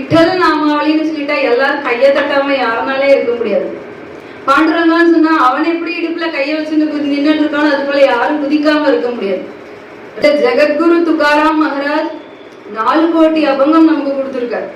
விட்டல் நாமாவளின்னு சொல்லிட்டா எல்லாரும் கையை தட்டாம யாருனாலே இருக்க முடியாது. பாண்டுரங்கான்னு சொன்னா அவன் எப்படி இடுப்புல கையை வச்சுன்னு நின்றுட்டு இருக்கானோ அது போல யாரும் குதிக்காம இருக்க முடியாது. ஜெகத்குரு துகாராம் மகாராஜ் 4 கோடி அபங்கம் நமக்கு கொடுத்திருக்காரு.